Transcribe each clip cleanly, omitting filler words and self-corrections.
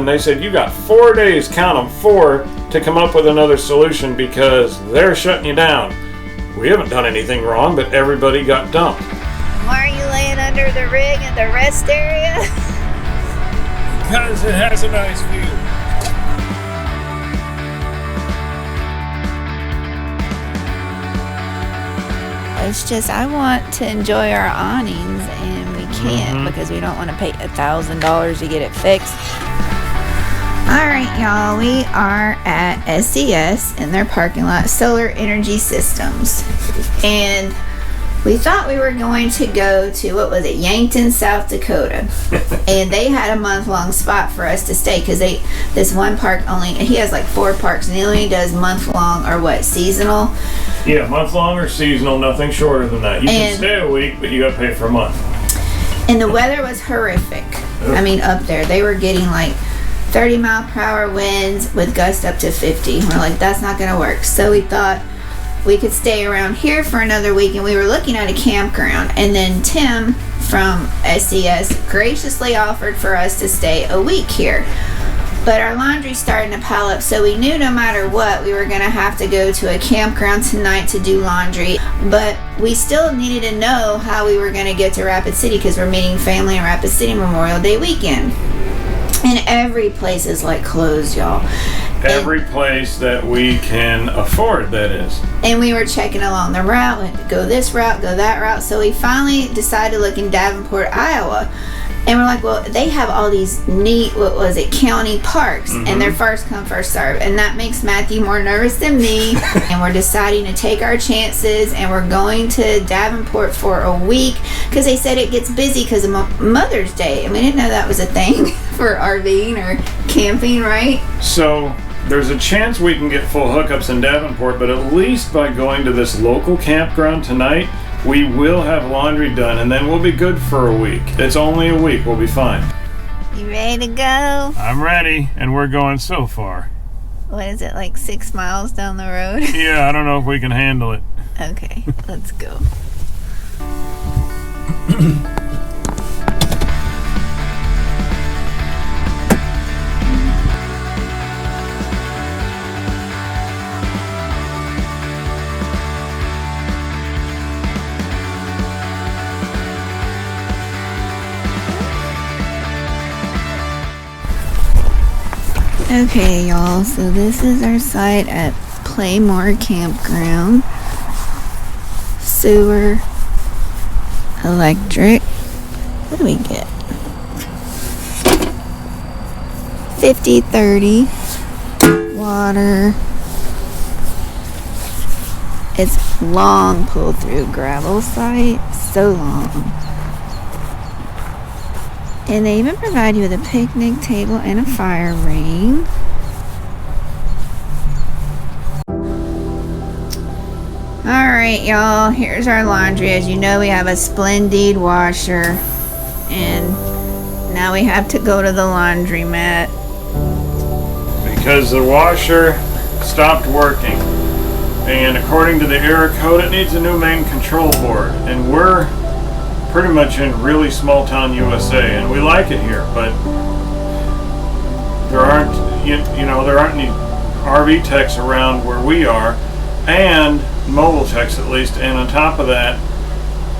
they said, you got 4 days, count them, 4, to come up with another solution because they're shutting you down. We haven't done anything wrong, but everybody got dumped. Why are you laying under the rig in the rest area? Because it has a nice view. It's just I want to enjoy our awnings and we can't because we don't want to pay $1,000 to get it fixed. Alright y'all, we are at SCS in their parking lot, Solar Energy Systems. And we thought we were going to go to, what was it, Yankton, South Dakota. And they had a month-long spot for us to stay because this one park only, he has like 4 parks and he only does month-long or what, seasonal? Yeah, month-long or seasonal, nothing shorter than that. You can stay a week, but you got to pay for a month. And the weather was horrific. I mean, up there, they were getting like 30-mile-per-hour winds with gusts up to 50. We're like, that's not going to work. So we thought we could stay around here for another week, and we were looking at a campground. And then Tim from SCS graciously offered for us to stay a week here. But our laundry's starting to pile up, so we knew no matter what, we were going to have to go to a campground tonight to do laundry. But we still needed to know how we were going to get to Rapid City because we're meeting family in Rapid City Memorial Day weekend. And every place is like closed, y'all. Every place that we can afford, that is. And we were checking along the route. We had to go this route, go that route. So we finally decided to look in Davenport, Iowa. And we're like, well, they have all these neat, county parks. And they're first come, first serve. And that makes Matthew more nervous than me. And we're deciding to take our chances. And we're going to Davenport for a week. Because they said it gets busy because of Mother's Day. And we didn't know that was a thing for RVing or camping, right? So there's a chance we can get full hookups in Davenport. But at least by going to this local campground tonight, we will have laundry done, and then we'll be good for a week. It's only a week. We'll be fine. You ready to go? I'm ready, and we're going so far. What is it, like 6 miles down the road? Yeah, I don't know if we can handle it. Okay, let's go. Okay, y'all, so this is our site at Playmore Campground. Sewer, electric. What do we get? 50/30. Water. It's long pull-through gravel site. So long. And they even provide you with a picnic table and a fire ring. Alright, y'all, here's our laundry. As you know, we have a Splendid washer. And now we have to go to the laundromat. Because the washer stopped working. And according to the error code, it needs a new main control board. And we're pretty much in really small town USA, and we like it here, but there aren't there aren't any RV techs around where we are, and mobile techs at least. And on top of that,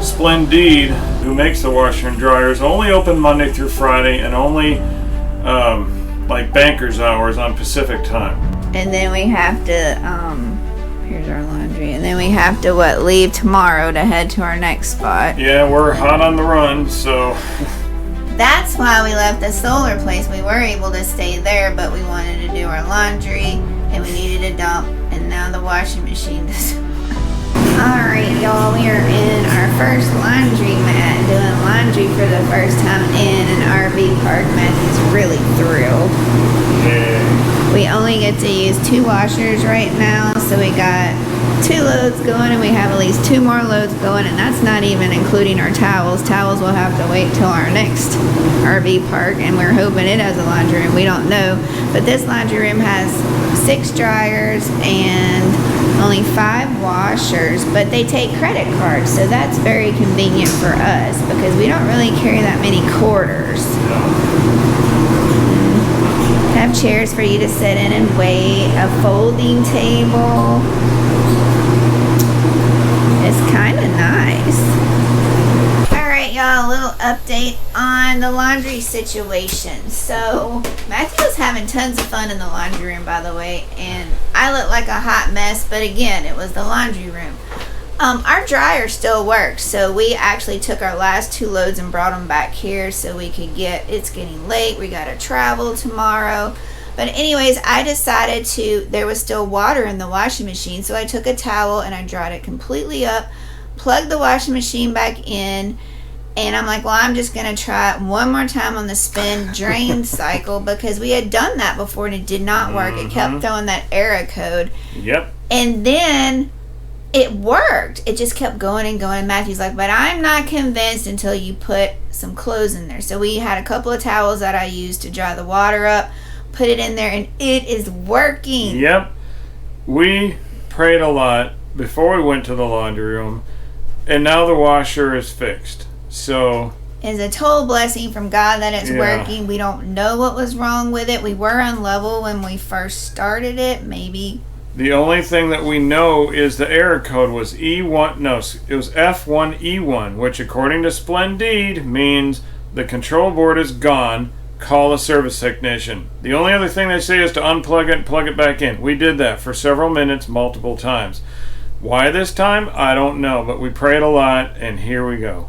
Splendid, who makes the washer and dryers, only open Monday through Friday and only like banker's hours on Pacific time. And then we have to here's our laundry. And then we have to, leave tomorrow to head to our next spot. Yeah, we're hot on the run, so. That's why we left the solar place. We were able to stay there, but we wanted to do our laundry, and we needed a dump, and now the washing machine doesn't work. Alright, y'all, we are in our first laundromat, doing laundry for the first time in an RV park. Matthew's really thrilled. Yeah. We only get to use 2 washers right now, so we got 2 loads going, and we have at least 2 more loads going, and that's not even including our towels. Towels will have to wait till our next RV park, and we're hoping it has a laundry room. We don't know, but this laundry room has 6 dryers and only 5 washers, but they take credit cards, so that's very convenient for us because we don't really carry that many quarters. chairs for you to sit in and wait, a folding table. It's kind of nice. Alright, y'all, a little update on the laundry situation. So, Matthew was having tons of fun in the laundry room, by the way, and I looked like a hot mess, but again, it was the laundry room. Our dryer still works, so we actually took our last 2 loads and brought them back here so we could it's getting late, we gotta travel tomorrow. But anyways, I decided there was still water in the washing machine, so I took a towel and I dried it completely up, plugged the washing machine back in, and I'm like, well, I'm just gonna try it one more time on the spin drain cycle, because we had done that before and it did not work. It kept throwing that error code. Yep. And then it worked. It just kept going and going. And Matthew's like, but I'm not convinced until you put some clothes in there. So we had a couple of towels that I used to dry the water up, put it in there, and it is working. Yep. We prayed a lot before we went to the laundry room, and now the washer is fixed. So it's a total blessing from God that it's working. We don't know what was wrong with it. We were on level when we first started it. Maybe the only thing that we know is the error code was E1. No, it was F1E1, which according to Splendid means the control board is gone. Call a service technician. The only other thing they say is to unplug it and plug it back in. We did that for several minutes, multiple times. Why this time? I don't know, but we prayed a lot, and here we go.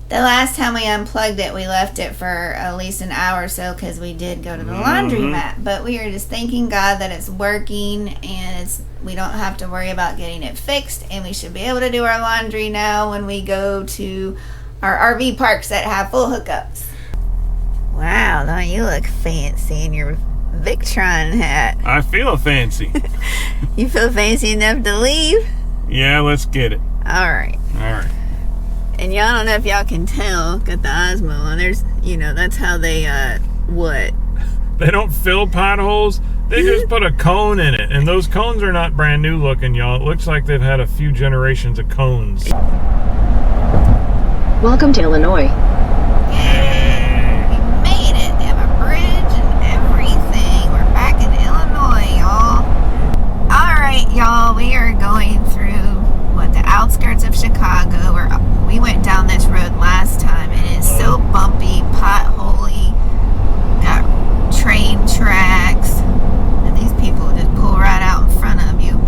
The last time we unplugged it, we left it for at least an hour or so because we did go to the laundromat. But we are just thanking God that it's working and we don't have to worry about getting it fixed, and we should be able to do our laundry now when we go to our RV parks that have full hookups. Wow, don't you look fancy in your Victron hat? I feel fancy. You feel fancy enough to leave? Yeah, let's get it. All right. And y'all don't know if y'all can tell, got the Osmo on. There's, that's how they, what? They don't fill potholes. They just put a cone in it. And those cones are not brand new looking, y'all. It looks like they've had a few generations of cones. Welcome to Illinois. Yay! We made it. They have a bridge and everything. We're back in Illinois, y'all. Alright, y'all. We are going through, the outskirts of Chicago. We went down this road last time, and it's so bumpy, potholy, got train tracks, and these people just pull right out in front of you.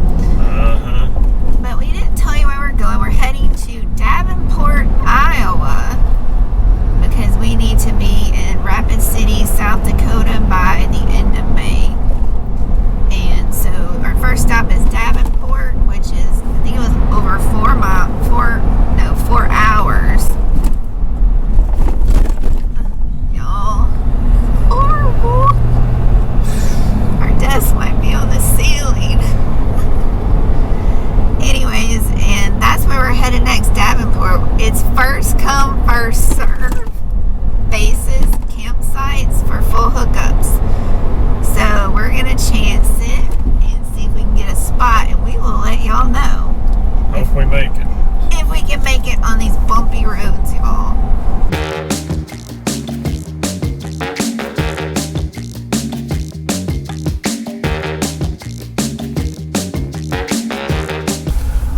But we didn't tell you where we're going. We're heading to Davenport, Iowa, because we need to be in Rapid City, South Dakota by the end of May. And so our first stop is Davenport, which is, I think it was over 4 hours. Y'all, horrible. Our desk might be on the ceiling. Anyways, and that's where we're headed next, Davenport. It's first come, first serve bases, campsites for full hookups. So we're gonna chance it and see if we can get a spot, and we will let y'all know. If we make it. If we can make it on these bumpy roads, y'all.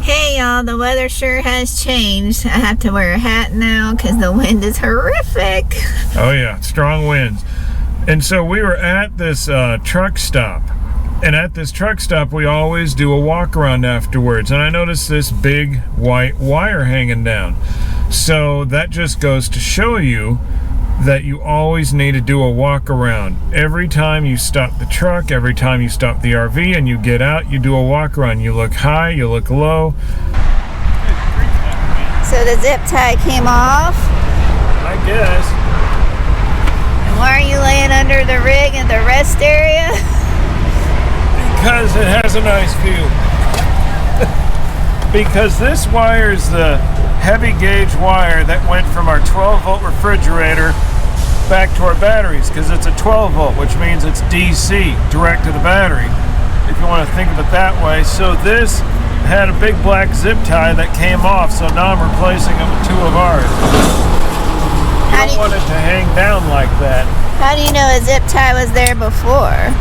Hey y'all, the weather sure has changed. I have to wear a hat now because the wind is horrific. Oh yeah, strong winds. And so we were at this truck stop. And at this truck stop, we always do a walk around afterwards. And I noticed this big white wire hanging down. So that just goes to show you that you always need to do a walk around. Every time you stop the truck, every time you stop the RV and you get out, you do a walk around. You look high, you look low. So the zip tie came off. I guess. And why are you laying under the rig in the rest area? Because it has a nice view. Because this wire is the heavy gauge wire that went from our 12-volt refrigerator back to our batteries, because it's a 12-volt, which means it's DC, direct to the battery, if you want to think of it that way. So this had a big black zip tie that came off, so now I'm replacing it with 2 of ours. I don't want it to hang down like that. How do you know a zip tie was there before?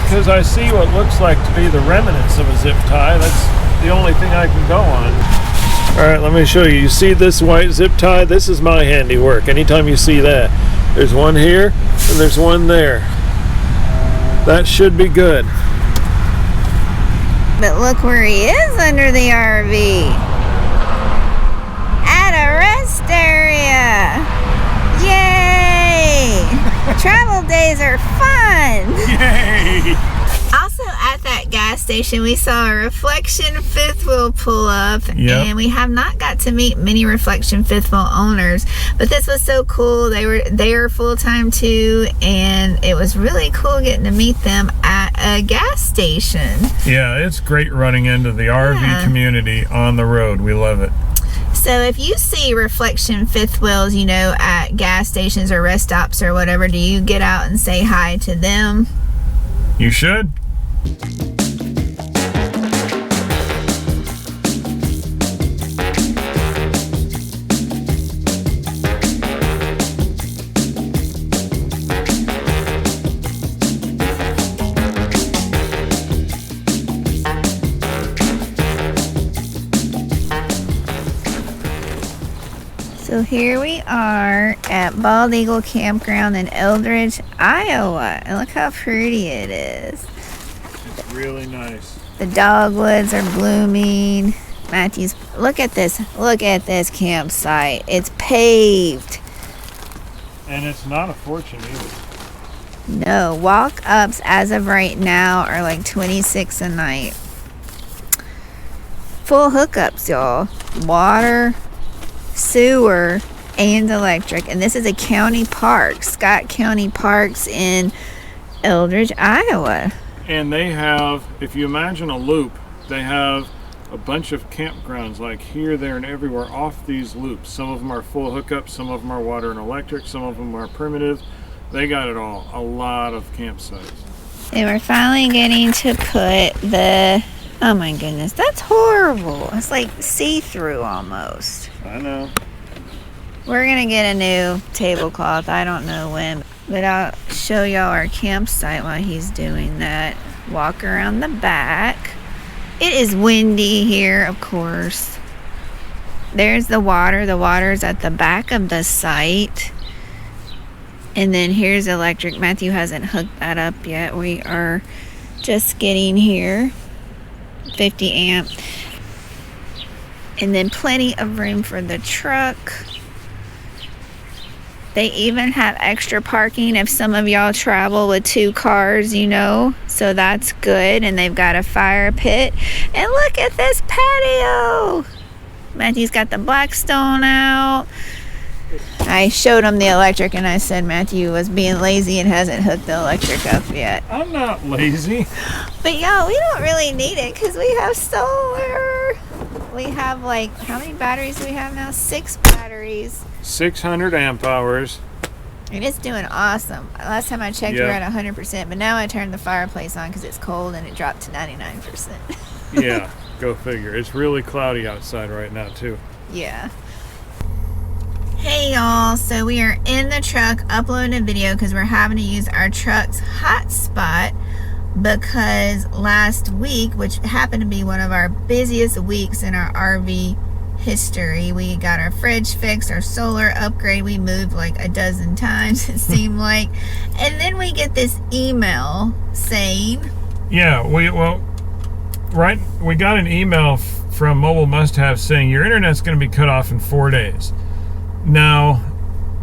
Because I see what looks like to be the remnants of a zip tie. That's the only thing I can go on. Alright, let me show you. You see this white zip tie? This is my handiwork. Anytime you see that, there's one here and there's one there. That should be good. But look where he is under the RV. At a rest area. Yay! Travel days are fun. Yay! Also at that gas station we saw a reflection fifth wheel pull up. Yep. And we have not got to meet many reflection fifth wheel owners, but this was so cool. They are full-time too, and it was really cool getting to meet them at a gas station. Yeah, it's great running into the RV community on the road. We love it. So if you see reflection fifth wheels, you know, at gas stations or rest stops or whatever, do you get out and say hi to them? You should. So here we are at Bald Eagle Campground in Eldridge, Iowa. And look how pretty it is. It's really nice. The dogwoods are blooming. Matthew's, look at this campsite. It's paved. And it's not a fortune either. No, walk-ups as of right now are like $26 a night. Full hookups, y'all. Water, sewer, and electric. And this is a county park, Scott County Parks in Eldridge, Iowa. And they have, if you imagine a loop, they have a bunch of campgrounds like here, there, and everywhere off these loops. Some of them are full hookups, some of them are water and electric, some of them are primitive. They got it all. A lot of campsites. And we're finally getting to put the, oh my goodness, that's horrible. It's like see-through almost. I know. We're gonna get a new tablecloth. I don't know when, but I'll show y'all our campsite while he's doing that. Walk around the back. It is windy here, of course. There's the water. The water's at the back of the site. And then here's electric. Matthew hasn't hooked that up yet. We are just getting here. 50 amp. And then plenty of room for the truck. They even have extra parking if some of y'all travel with 2 cars, you know. So that's good. And they've got a fire pit. And look at this patio. Matthew's got the Blackstone out. I showed him the electric and I said Matthew was being lazy and hasn't hooked the electric up yet. I'm not lazy. But y'all, we don't really need it because we have solar. We have like, how many batteries do we have now? 6 batteries. 600 amp hours. And it's doing awesome. Last time I checked, we were at 100%, but now I turned the fireplace on because it's cold and it dropped to 99%. Yeah, go figure. It's really cloudy outside right now too. Yeah. Hey y'all, so we are in the truck uploading a video because we're having to use our truck's hotspot because last week, which happened to be one of our busiest weeks in our RV history, we got our fridge fixed, our solar upgrade, we moved like a dozen times it seemed like, and then we get this email saying, yeah, we got an email from Mobile Must Have saying your internet's going to be cut off in 4 days. Now,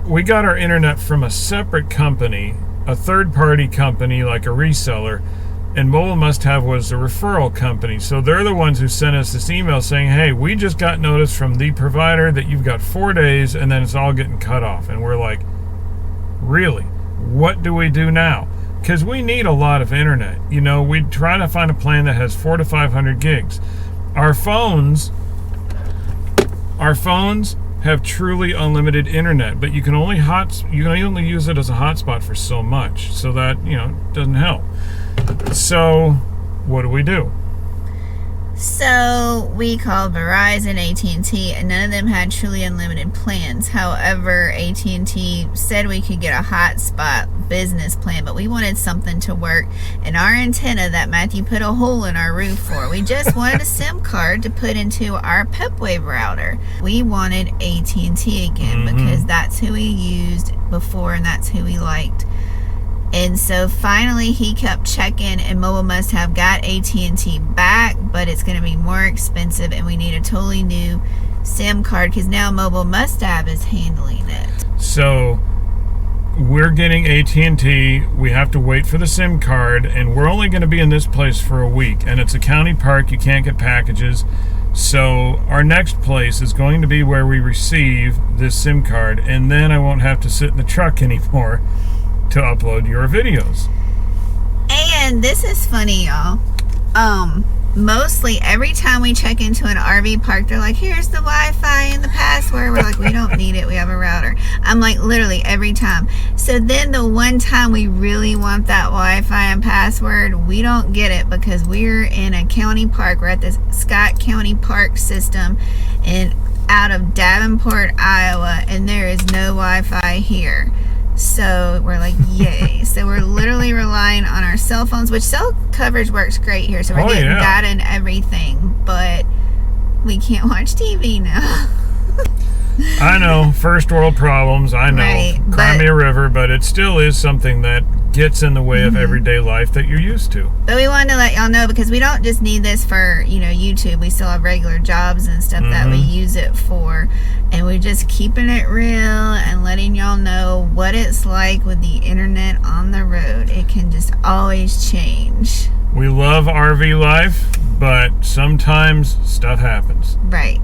we got our internet from a separate company, a third-party company like a reseller, and Mobile Must Have was a referral company. So they're the ones who sent us this email saying, hey, we just got notice from the provider that you've got 4 days and then it's all getting cut off. And we're like, really? What do we do now? Because we need a lot of internet. You know, we try to find a plan that has 400 to 500 gigs. Our phones have truly unlimited internet, but you can only use it as a hotspot for so much, so that, you know, doesn't help. So what do? So we called Verizon, AT&T, and none of them had truly unlimited plans. However, AT&T said we could get a hotspot business plan, but we wanted something to work in our antenna that Matthew put a hole in our roof for. We just wanted a SIM card to put into our PepWave router. We wanted AT&T again because that's who we used before and that's who we liked. And so finally he kept checking, and Mobile Must Have got AT&T back, but it's going to be more expensive and we need a totally new SIM card because now Mobile Must Have is handling it. So we're getting AT&T. We have to wait for the SIM card, and we're only going to be in this place for a week, and it's a county park. You can't get packages. So our next place is going to be where we receive this SIM card, and then I won't have to sit in the truck anymore to upload your videos. And this is funny, y'all. Mostly every time we check into an RV park, they're like, here's the Wi-Fi and the password. We're like, we don't need it, we have a router. I'm like, literally every time. So then the one time we really want that Wi-Fi and password, we don't get it because we're in a county park. We're at the Scott County Park system and out of Davenport, Iowa, and there is no Wi-Fi here. So we're like, yay. So we're literally relying on our cell phones, which cell coverage works great here. So we're getting data and everything, but we can't watch TV now. I know, first world problems, I know. Right, Cry me a river, but it still is something that gets in the way of everyday life that you're used to. But we wanted to let y'all know because we don't just need this for, YouTube. We still have regular jobs and stuff that we use it for. And we're just keeping it real and letting y'all know what it's like with the internet on the road. It can just always change. We love RV life, but sometimes stuff happens. Right.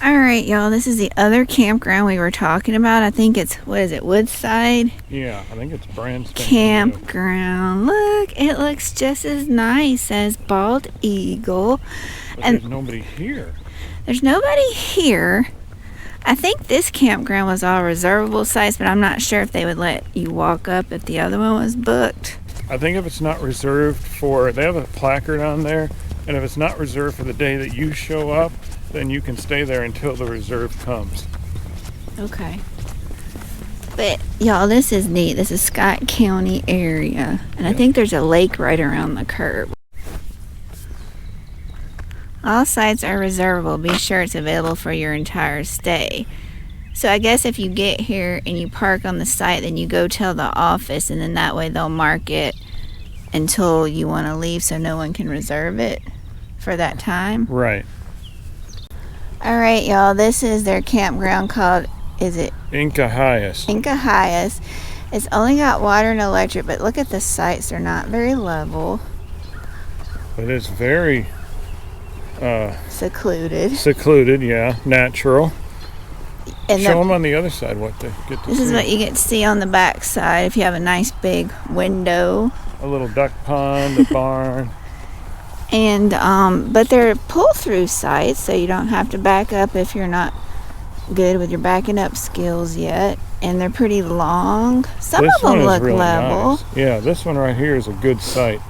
All right, y'all, this is the other campground we were talking about. I think it's, Woodside? Yeah, I think it's brand spanking Campground. Look, it looks just as nice as Bald Eagle. But And there's nobody here. There's nobody here. I think this campground was all reservable sites, but I'm not sure if they would let you walk up if the other one was booked. I think if it's not reserved for, they have a placard on there, and if it's not reserved for the day that you show up, then you can stay there until the reserve comes. Okay. But y'all, this is neat. This is Scott County area, and I think there's a lake right around the curb. All sites are reservable. Be sure it's available for your entire stay. So I guess if you get here and you park on the site, then you go tell the office, and then that way they'll mark it until you want to leave so no one can reserve it for that time. Right. All right, y'all, this is their campground called, is it? Inca Highest. Inca Highest. It's only got water and electric, but look at the sites. They're not very level. But it's very secluded. Secluded, yeah. Natural. And show them on the other side what they get to see. This is what you get to see on the back side if you have a nice big window. A little duck pond, a barn. And but they're pull-through sites, so you don't have to back up if you're not good with your backing up skills yet. And they're pretty long. Some of them look really level. Nice. Yeah, this one right here is a good site.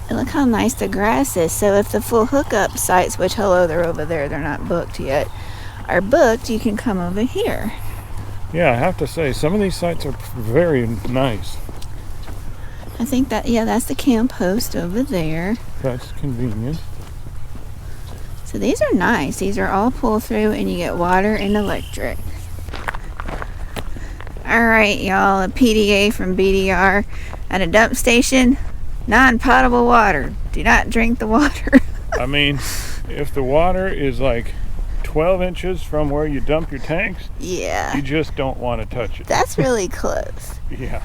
And look how nice the grass is. So if the full hookup sites, which hello, they're over there, they're not booked yet, are booked, you can come over here. Yeah, I have to say, some of these sites are very nice. I think that, yeah, that's the camp host over there. That's convenient. So these are nice. These are all pull through and you get water and electric. All right, y'all, a PDA from BDR at a dump station. Non-potable water. Do not drink the water. I mean, if the water is like 12 inches from where you dump your tanks, yeah, you just don't want to touch it. That's really close. Yeah.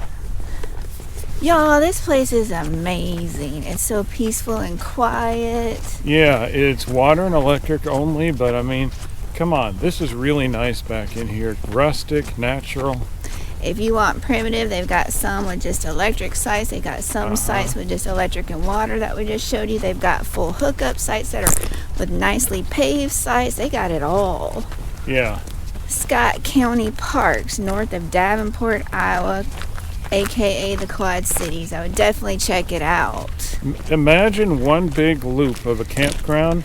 Y'all, this place is amazing. It's so peaceful and quiet. Yeah, it's water and electric only, but I mean, come on, this is really nice back in here. Rustic, natural. If you want primitive, they've got some with just electric sites. They've got some sites with just electric and water that we just showed you. They've got full hookup sites that are with nicely paved sites. They got it all. Yeah. Scott County Parks, north of Davenport, Iowa. aka the Quad Cities. I would definitely check it out. Imagine one big loop of a campground,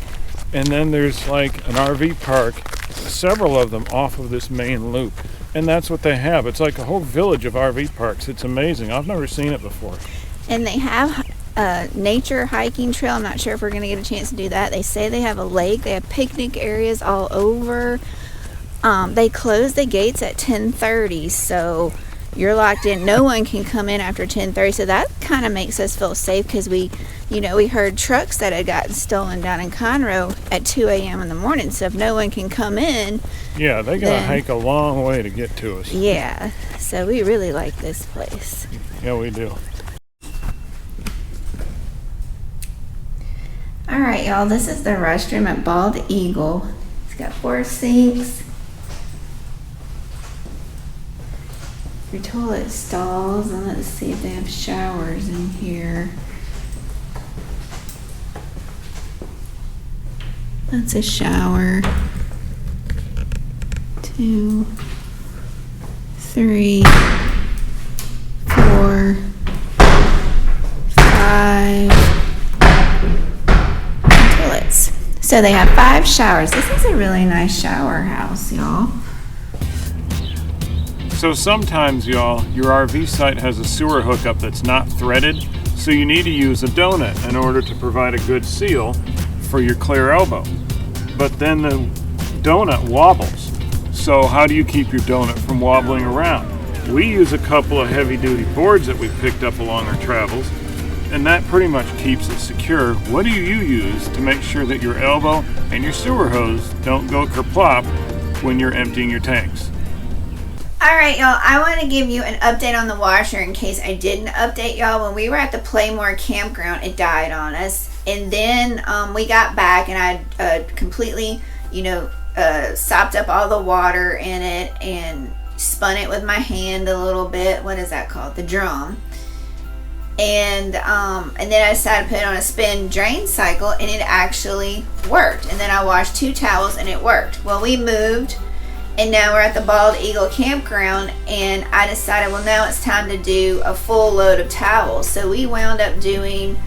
and then there's like an RV park, several of them off of this main loop. And that's what they have. It's like a whole village of RV parks. It's amazing. I've never seen it before. And they have a nature hiking trail. I'm not sure if we're going to get a chance to do that. They say they have a lake. They have picnic areas all over. They close the gates at 10:30, so you're locked in. No one can come in after 10:30. So that kind of makes us feel safe, because we heard trucks that had gotten stolen down in Conroe at 2 a.m. in the morning. So if no one can come in, yeah, they gotta hike a long way to get to us. Yeah, so we really like this place. Yeah, we do. All right, y'all, this is the restroom at Bald Eagle. It's got 4 sinks, 3 toilet stalls, and let's see if they have showers in here. That's a shower. 2, 3, 4, 5 toilets. So they have 5 showers. This is a really nice shower house, y'all. So sometimes, y'all, your RV site has a sewer hookup that's not threaded, so you need to use a donut in order to provide a good seal for your clear elbow. But then the donut wobbles. So how do you keep your donut from wobbling around? We use a couple of heavy-duty boards that we picked up along our travels, and that pretty much keeps it secure. What do you use to make sure that your elbow and your sewer hose don't go kerplop when you're emptying your tanks? All right, y'all, I want to give you an update on the washer in case I didn't update y'all. When we were at the Playmore campground, it died on us. And then we got back, and I completely, sopped up all the water in it and spun it with my hand a little bit. What is that called? The drum. And then I decided to put it on a spin drain cycle, and it actually worked. And then I washed 2 towels, and it worked. Well, we moved, and now we're at the Bald Eagle campground, and I decided, well, now it's time to do a full load of towels. So we wound up doing,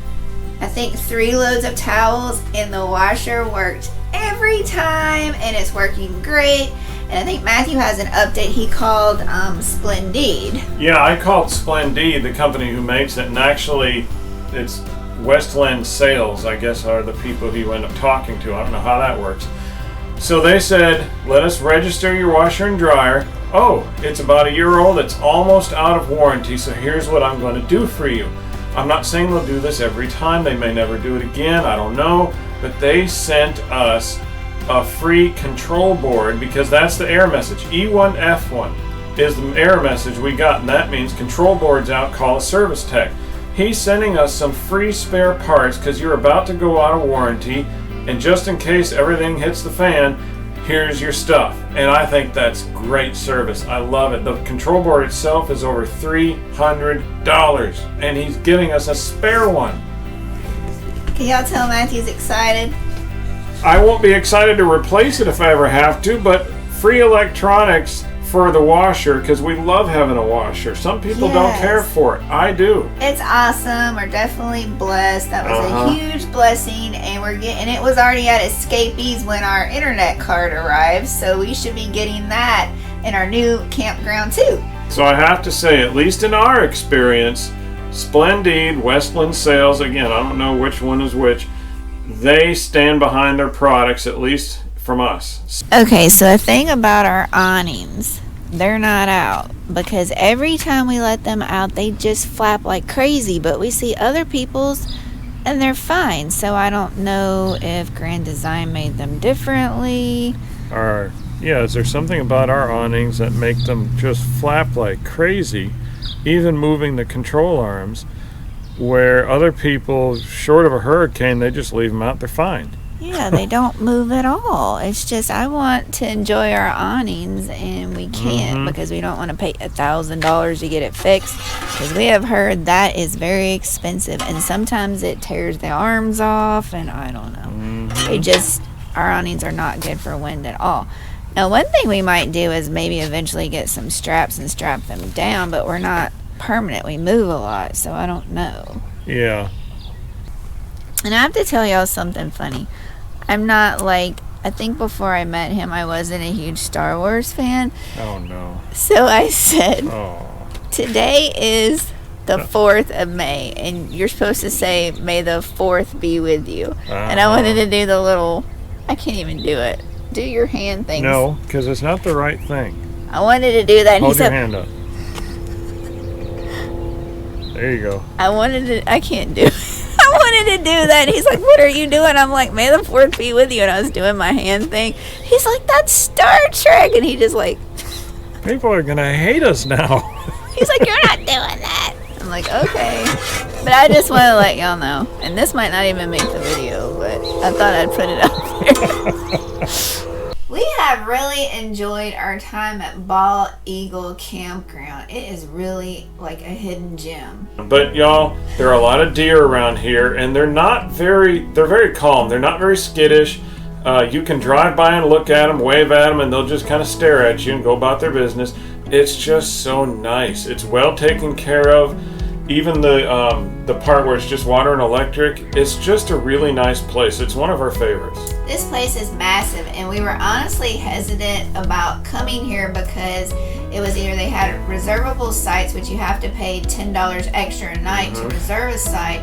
I think, 3 loads of towels, and the washer worked every time, and it's working great. And I think Matthew has an update he called Splendide. Yeah, I called Splendide, the company who makes it, and actually it's Westland Sales, I guess, are the people who you end up talking to. I don't know how that works. So they said, let us register your washer and dryer. Oh, it's about a year old, it's almost out of warranty, so here's what I'm going to do for you. I'm not saying they'll do this every time, they may never do it again, I don't know, but they sent us a free control board, because that's the error message. E1F1 is the error message we got, and that means control board's out, call a service tech. He's sending us some free spare parts because you're about to go out of warranty, and just in case everything hits the fan, here's your stuff. And I think that's great service. I love it. The control board itself is over $300, and he's giving us a spare one. Can y'all tell Matthew's excited? I won't be excited to replace it if I ever have to, but free electronics for the washer, because we love having a washer. Some people don't care for it. I do. It's awesome. We're definitely blessed. That was a huge blessing, and it was already at Escapees when our internet card arrived, so we should be getting that in our new campground too. So I have to say, at least in our experience, Splendide, Westland Sales, again, I don't know which one is which, they stand behind their products, at least from us. Okay, so the thing about our awnings, they're not out, because every time we let them out, they just flap like crazy, but we see other people's and they're fine. So I don't know if Grand Design made them differently. Is there something about our awnings that make them just flap like crazy, even moving the control arms, where other people, short of a hurricane, they just leave them out, they're fine. Yeah, they don't move at all. It's just, I want to enjoy our awnings, and we can't because we don't want to pay $1,000 to get it fixed, because we have heard that is very expensive, and sometimes it tears the arms off, and I don't know. Our awnings are not good for wind at all. Now, one thing we might do is maybe eventually get some straps and strap them down, but we're not permanent. We move a lot, so I don't know. Yeah. And I have to tell y'all something funny. I'm not like, I think before I met him, I wasn't a huge Star Wars fan. Oh, no. So I said, Oh. today is the 4th of May, and you're supposed to say, may the 4th be with you. And I wanted to do the little, I can't even do it. Do your hand thing. No, because it's not the right thing. I wanted to do that. And Hold he your said, hand up. There you go. I can't do it. I wanted to do that. He's like, what are you doing? I'm like, may the 4th be with you. And I was doing my hand thing. He's like, that's Star Trek. And he just like, People are going to hate us now. he's like, you're not doing that. I'm like, okay. But I just want to let y'all know. And this might not even make the video, but I thought I'd put it up there. We have really enjoyed our time at Bald Eagle Campground. It is really like a hidden gem. But y'all, there are a lot of deer around here, and they're very calm. They're not very skittish. You can drive by and look at them, wave at them, and they'll just kind of stare at you and go about their business. It's just so nice. It's well taken care of. Even the part where it's just water and electric, it's just a really nice place. It's one of our favorites. This place is massive, and we were honestly hesitant about coming here because it was either they had reservable sites, which you have to pay $10 extra a night to reserve a site,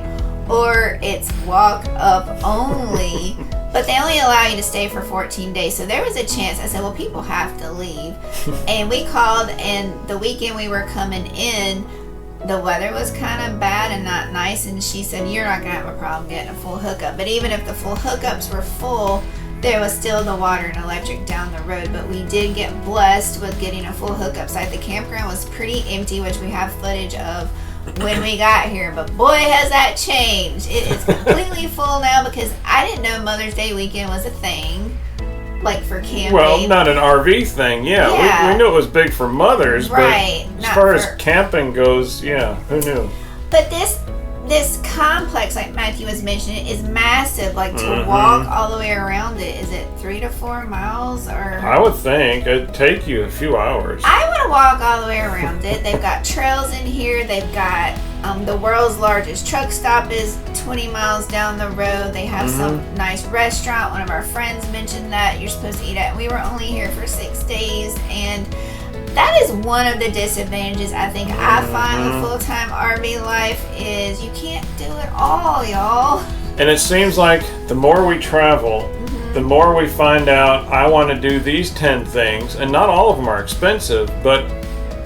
or it's walk up only. But they only allow you to stay for 14 days. So there was a chance. I said, well, people have to leave. And we called, and the weekend we were coming in, the weather was kind of bad and not nice. And she said, you're not going to have a problem getting a full hookup. But even if the full hookups were full, there was still the water and electric down the road. But we did get blessed with getting a full hookup site. The campground was pretty empty, which we have footage of when we got here, but boy has that changed. It is completely full now because I didn't know Mother's Day weekend was a thing, like for camping. Well, not an RV thing, yeah. We knew it was big for mothers, right, but as far as camping goes, yeah, who knew? But this complex, like Matthew was mentioning, is massive. Like to walk all the way around it, is it 3 to 4 miles? Or I would think it'd take you a few hours. I want to walk all the way around it. They've got trails in here. They've got the world's largest truck stop is 20 miles down the road. They have some nice restaurant. One of our friends mentioned that you're supposed to eat at. We were only here for 6 days, and that is one of the disadvantages I think I find with full-time RV life is you can't do it all, y'all. And it seems like the more we travel, the more we find out I want to do these 10 things, and not all of them are expensive, but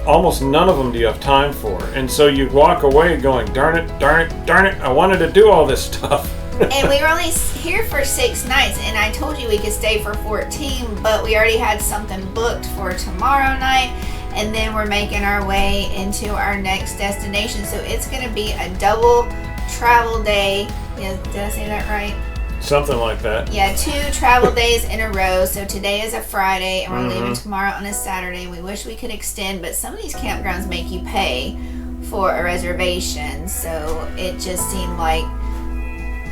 almost none of them do you have time for. And so you walk away going, darn it, I wanted to do all this stuff. And we were only here for 6 nights, and I told you we could stay for 14, but we already had something booked for tomorrow night, and then we're making our way into our next destination. So it's going to be a double travel day. Yeah, did I say that right? Something like that. Yeah, 2 travel days in a row. So today is a Friday, and we're leaving tomorrow on a Saturday. We wish we could extend, but some of these campgrounds make you pay for a reservation, so it just seemed like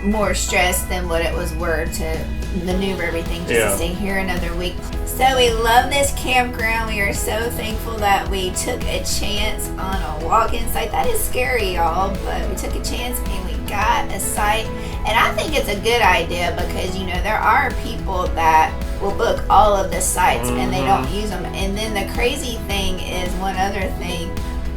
more stress than what it was worth to maneuver everything just to stay here another week. So we love this campground. We are so thankful that we took a chance on a walk-in site. That is scary, y'all, but we took a chance and we got a site. And I think it's a good idea because, you know, there are people that will book all of the sites and they don't use them. And then the crazy thing is, one other thing,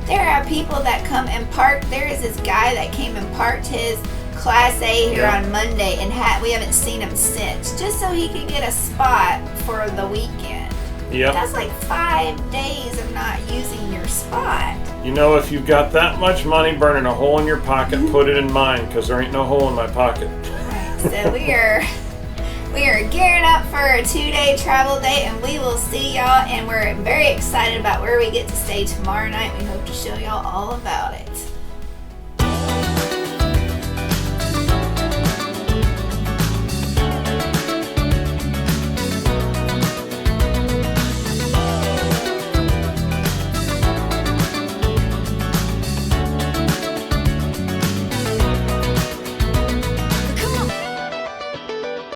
there are people that come and park. There is this guy that came and parked his Class A here on Monday, and we haven't seen him since, just so he could get a spot for the weekend. Yep. That's like 5 days of not using your spot. You know, if you've got that much money burning a hole in your pocket, put it in mine, because there ain't no hole in my pocket. Right, so we are gearing up for a 2-day travel day, and we will see y'all, and we're very excited about where we get to stay tomorrow night. We hope to show y'all all about it.